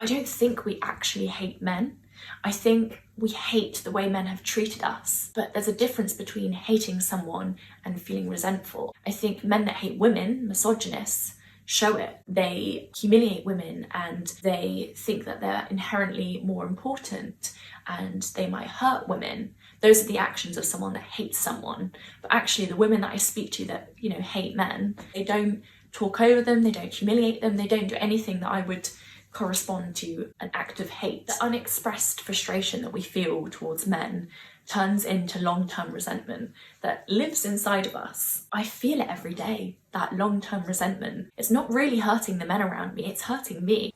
I don't think we actually hate men. I think we hate the way men have treated us. But there's a difference between hating someone and feeling resentful. I think men that hate women, misogynists, show it. They humiliate women and they think that they're inherently more important and they might hurt women. Those are the actions of someone that hates someone. But actually the women that I speak to that, hate men, they don't talk over them, they don't humiliate them, they don't do anything that I would correspond to an act of hate. The unexpressed frustration that we feel towards men turns into long-term resentment that lives inside of us. I feel it every day, that long-term resentment. It's not really hurting the men around me, it's hurting me.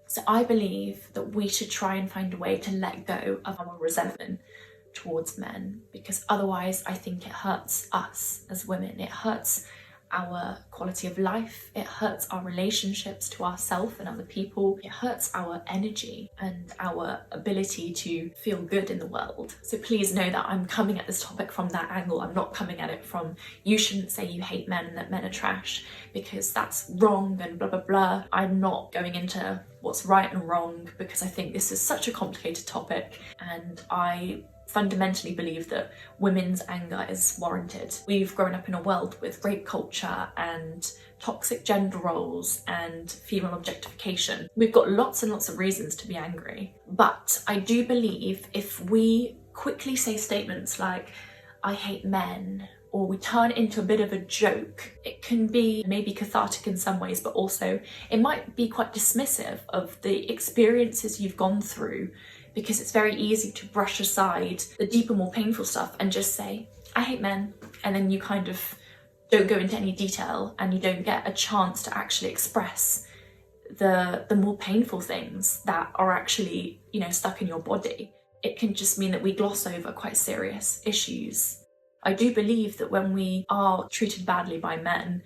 So I believe that we should try and find a way to let go of our resentment towards men, because otherwise I think it hurts us as women. It hurts our quality of life, it hurts our relationships to ourselves and other people, it hurts our energy and our ability to feel good in the world. So please know that I'm coming at this topic from that angle. I'm not coming at it from you shouldn't say you hate men and that men are trash, because that's wrong and blah blah blah. I'm not going into what's right and wrong because I think this is such a complicated topic, and I fundamentally believe that women's anger is warranted. We've grown up in a world with rape culture and toxic gender roles and female objectification. We've got lots and lots of reasons to be angry. But I do believe if we quickly say statements like, I hate men, or we turn it into a bit of a joke, it can be maybe cathartic in some ways, but also it might be quite dismissive of the experiences you've gone through, because it's very easy to brush aside the deeper, more painful stuff and just say, I hate men, and then you kind of don't go into any detail and you don't get a chance to actually express the more painful things that are actually, stuck in your body. It can just mean that we gloss over quite serious issues. I do believe that when we are treated badly by men,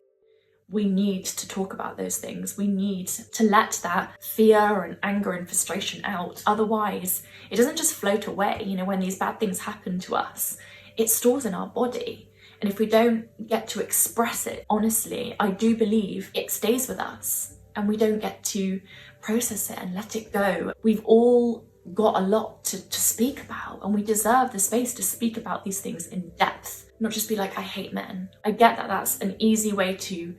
we need to talk about those things. We need to let that fear and anger and frustration out. Otherwise, it doesn't just float away. When these bad things happen to us, it stores in our body. And if we don't get to express it honestly, I do believe it stays with us and we don't get to process it and let it go. We've all got a lot to speak about, and we deserve the space to speak about these things in depth, not just be like, I hate men. I get that that's an easy way to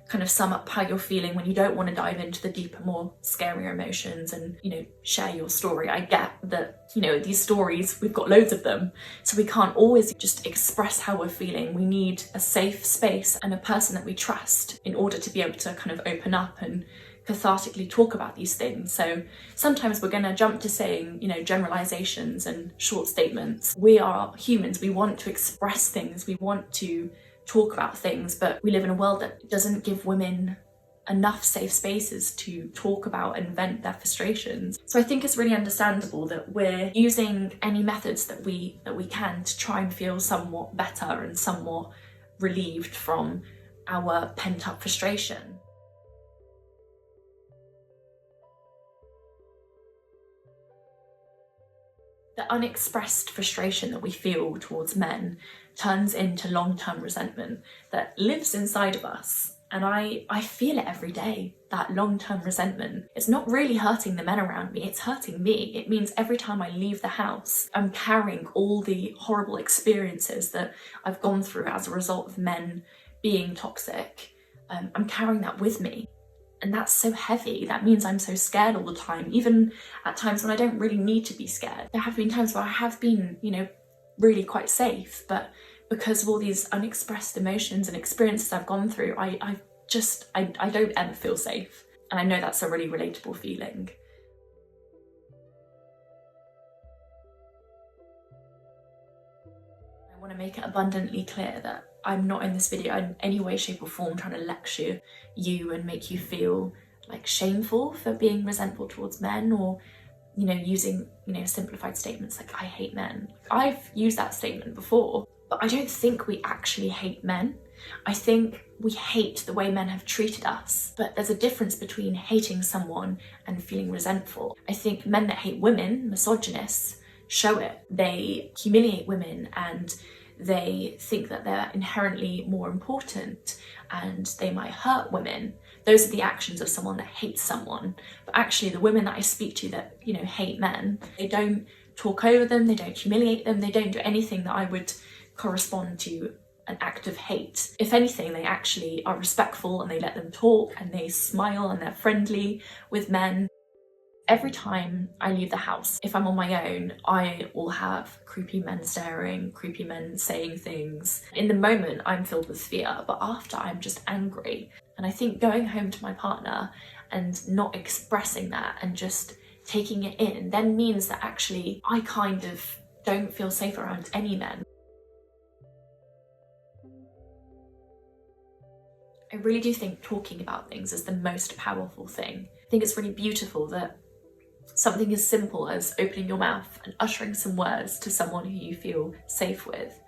kind of sum up how you're feeling when you don't want to dive into the deeper, more scarier emotions and, share your story. I get that, these stories, we've got loads of them, so we can't always just express how we're feeling. We need a safe space and a person that we trust in order to be able to kind of open up and cathartically talk about these things. So sometimes we're going to jump to saying, generalizations and short statements. We are humans. We want to express things. We want to talk about things, but we live in a world that doesn't give women enough safe spaces to talk about and vent their frustrations. So I think it's really understandable that we're using any methods that we can to try and feel somewhat better and somewhat relieved from our pent-up frustration. The unexpressed frustration that we feel towards men turns into long-term resentment that lives inside of us. And I feel it every day, that long-term resentment. It's not really hurting the men around me, it's hurting me. It means every time I leave the house, I'm carrying all the horrible experiences that I've gone through as a result of men being toxic. I'm carrying that with me. And that's so heavy. That means I'm so scared all the time, even at times when I don't really need to be scared. There have been times where I have been, really quite safe, but because of all these unexpressed emotions and experiences I've gone through, I don't ever feel safe. And I know that's a really relatable feeling. I want to make it abundantly clear that I'm not in this video in any way, shape or form trying to lecture you and make you feel like shameful for being resentful towards men, or using simplified statements like I hate men. I've used that statement before, but I don't think we actually hate men. I think we hate the way men have treated us. But there's a difference between hating someone and feeling resentful. I think men that hate women, misogynists, show it. They humiliate women and they think that they're inherently more important and they might hurt women. Those are the actions of someone that hates someone. But actually the women that I speak to that, hate men, they don't talk over them, they don't humiliate them, they don't do anything that I would correspond to an act of hate. If anything, they actually are respectful and they let them talk and they smile and they're friendly with men. Every time I leave the house, if I'm on my own, I will have creepy men staring, creepy men saying things. In the moment, I'm filled with fear, but after, I'm just angry. And I think going home to my partner and not expressing that and just taking it in then means that actually I kind of don't feel safe around any men. I really do think talking about things is the most powerful thing. I think it's really beautiful that something as simple as opening your mouth and uttering some words to someone who you feel safe with,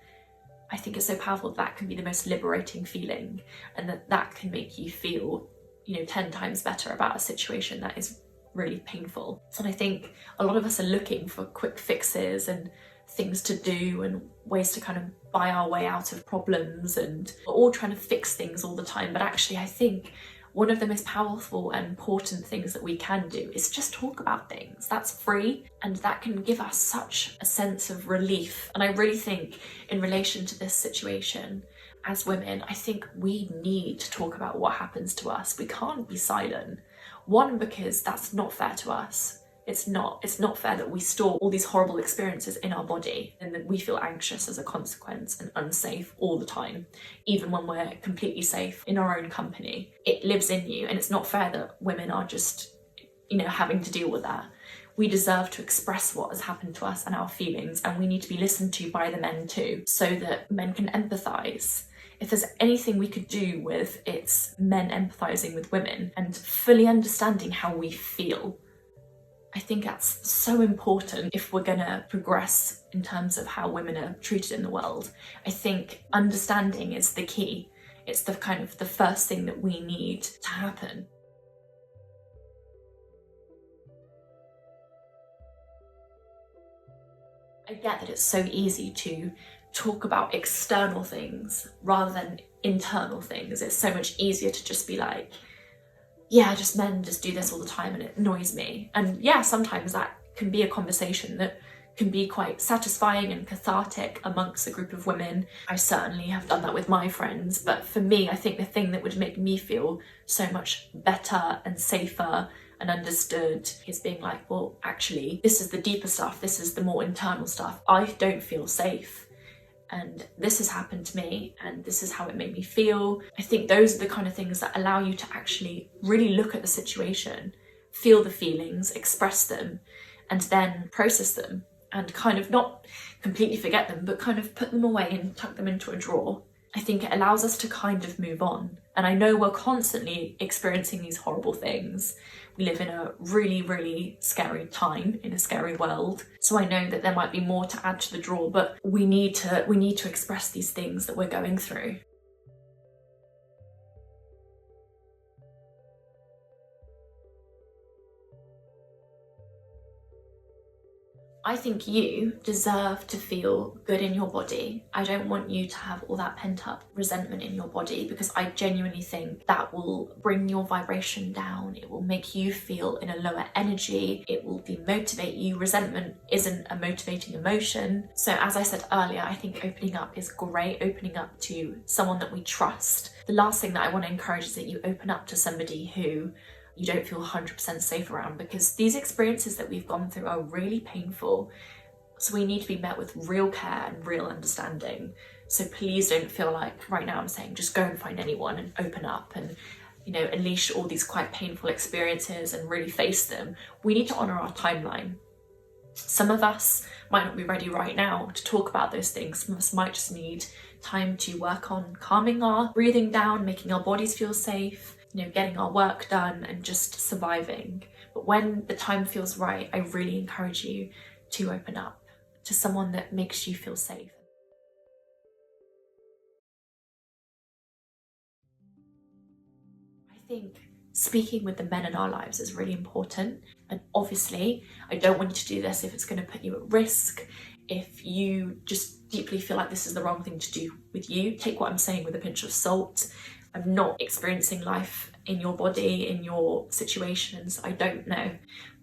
I think it's so powerful that can be the most liberating feeling, and that can make you feel, 10 times better about a situation that is really painful. And I think a lot of us are looking for quick fixes and things to do and ways to kind of buy our way out of problems, and we're all trying to fix things all the time. But actually, I think one of the most powerful and important things that we can do is just talk about things. That's free, and that can give us such a sense of relief. And I really think in relation to this situation, as women, I think we need to talk about what happens to us. We can't be silent. One, because that's not fair to us. It's not fair that we store all these horrible experiences in our body and that we feel anxious as a consequence and unsafe all the time, even when we're completely safe in our own company. It lives in you, and it's not fair that women are just, having to deal with that. We deserve to express what has happened to us and our feelings, and we need to be listened to by the men too, so that men can empathise. If there's anything we could do with it's men empathising with women and fully understanding how we feel. I think that's so important if we're going to progress in terms of how women are treated in the world. I think understanding is the key. It's the kind of the first thing that we need to happen. I get that it's so easy to talk about external things rather than internal things. It's so much easier to just be like, yeah, just men just do this all the time and it annoys me. And yeah, sometimes that can be a conversation that can be quite satisfying and cathartic amongst a group of women. I certainly have done that with my friends, but for me, I think the thing that would make me feel so much better and safer and understood is being like, well, actually, this is the deeper stuff, this is the more internal stuff. I don't feel safe. And this has happened to me, and this is how it made me feel. I think those are the kind of things that allow you to actually really look at the situation, feel the feelings, express them, and then process them, and kind of not completely forget them, but kind of put them away and tuck them into a drawer. I think it allows us to kind of move on. And I know we're constantly experiencing these horrible things. We live in a really, really scary time, in a scary world. So I know that there might be more to add to the drawer, but we need to express these things that we're going through. I think you deserve to feel good in your body. I don't want you to have all that pent up resentment in your body, because I genuinely think that will bring your vibration down. It will make you feel in a lower energy. It will demotivate you. Resentment isn't a motivating emotion. So as I said earlier, I think opening up is great, opening up to someone that we trust. The last thing that I want to encourage is that you open up to somebody who you don't feel 100% safe around, because these experiences that we've gone through are really painful. So we need to be met with real care and real understanding. So please don't feel like right now I'm saying just go and find anyone and open up and, unleash all these quite painful experiences and really face them. We need to honour our timeline. Some of us might not be ready right now to talk about those things. Some of us might just need time to work on calming our breathing down, making our bodies feel safe, getting our work done and just surviving. But when the time feels right, I really encourage you to open up to someone that makes you feel safe. I think speaking with the men in our lives is really important. And obviously, I don't want you to do this if it's going to put you at risk, If you just deeply feel like this is the wrong thing to do with you, take what I'm saying with a pinch of salt. I'm not experiencing life in your body, in your situations, I don't know.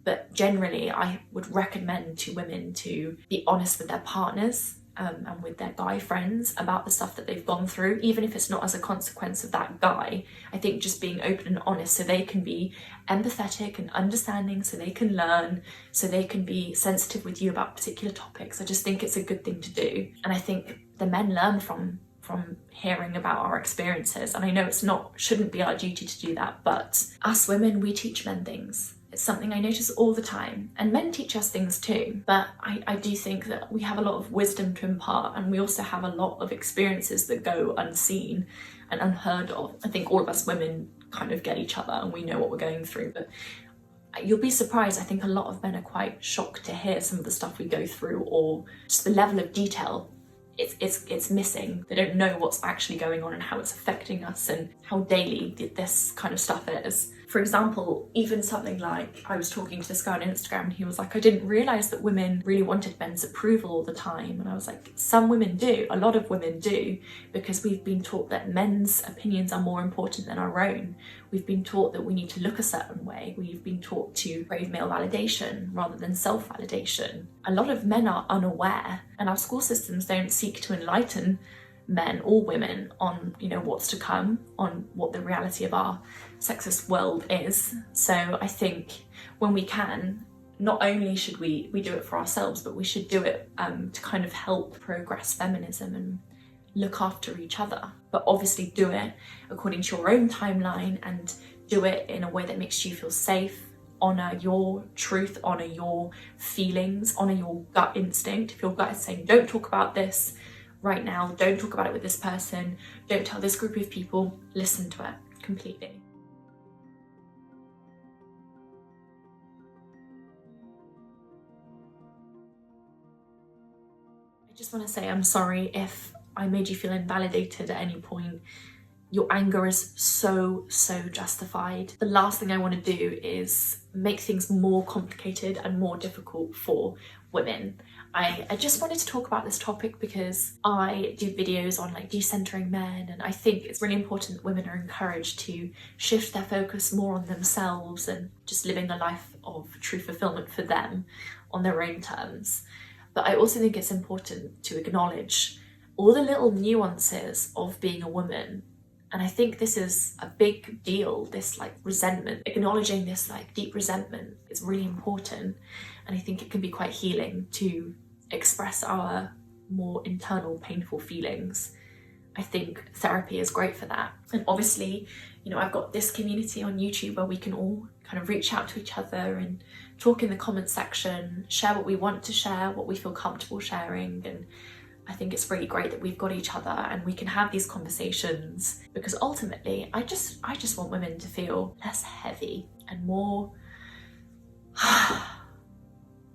But generally, I would recommend to women to be honest with their partners and with their guy friends about the stuff that they've gone through, even if it's not as a consequence of that guy. I think just being open and honest so they can be empathetic and understanding, so they can learn, so they can be sensitive with you about particular topics. I just think it's a good thing to do. And I think the men learn from hearing about our experiences. And I know shouldn't be our duty to do that, but us women, we teach men things. It's something I notice all the time, and men teach us things too, but I do think that we have a lot of wisdom to impart, and we also have a lot of experiences that go unseen and unheard of. I think all of us women kind of get each other and we know what we're going through, but you'll be surprised. I think a lot of men are quite shocked to hear some of the stuff we go through, or just the level of detail it's missing. They don't know what's actually going on and how it's affecting us and how daily this kind of stuff is. For example, even something like, I was talking to this guy on Instagram and he was like, I didn't realise that women really wanted men's approval all the time. And I was like, some women do, a lot of women do, because we've been taught that men's opinions are more important than our own. We've been taught that we need to look a certain way. We've been taught to crave male validation rather than self-validation. A lot of men are unaware, and our school systems don't seek to enlighten men or women on, what's to come, on what the reality of our sexist world is. So I think when we can, not only should we do it for ourselves, but we should do it to kind of help progress feminism and look after each other. But obviously do it according to your own timeline and do it in a way that makes you feel safe. Honour your truth, honour your feelings, honour your gut instinct. If your gut is saying, don't talk about this right now, don't talk about it with this person, don't tell this group of people, listen to it completely. I just want to say I'm sorry if I made you feel invalidated at any point. Your anger is so justified. The last thing I want to do is make things more complicated and more difficult for women. I just wanted to talk about this topic because I do videos on decentering men, and I think it's really important that women are encouraged to shift their focus more on themselves and just living a life of true fulfillment for them on their own terms. But I also think it's important to acknowledge all the little nuances of being a woman. And I think this is a big deal, this resentment. Acknowledging this deep resentment is really important. And I think it can be quite healing to express our more internal painful feelings. I think therapy is great for that. And obviously, I've got this community on YouTube where we can all kind of reach out to each other and talk in the comment section, share what we want to share, what we feel comfortable sharing. And I think it's really great that we've got each other and we can have these conversations, because ultimately I just want women to feel less heavy and more.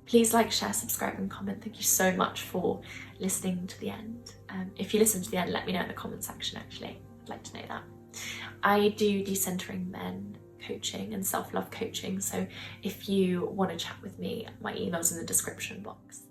Please like, share, subscribe and comment. Thank you so much for listening to the end. If you listen to the end, let me know in the comment section actually. I'd like to know that. I do decentering men coaching and self-love coaching, so if you want to chat with me, my email's in the description box.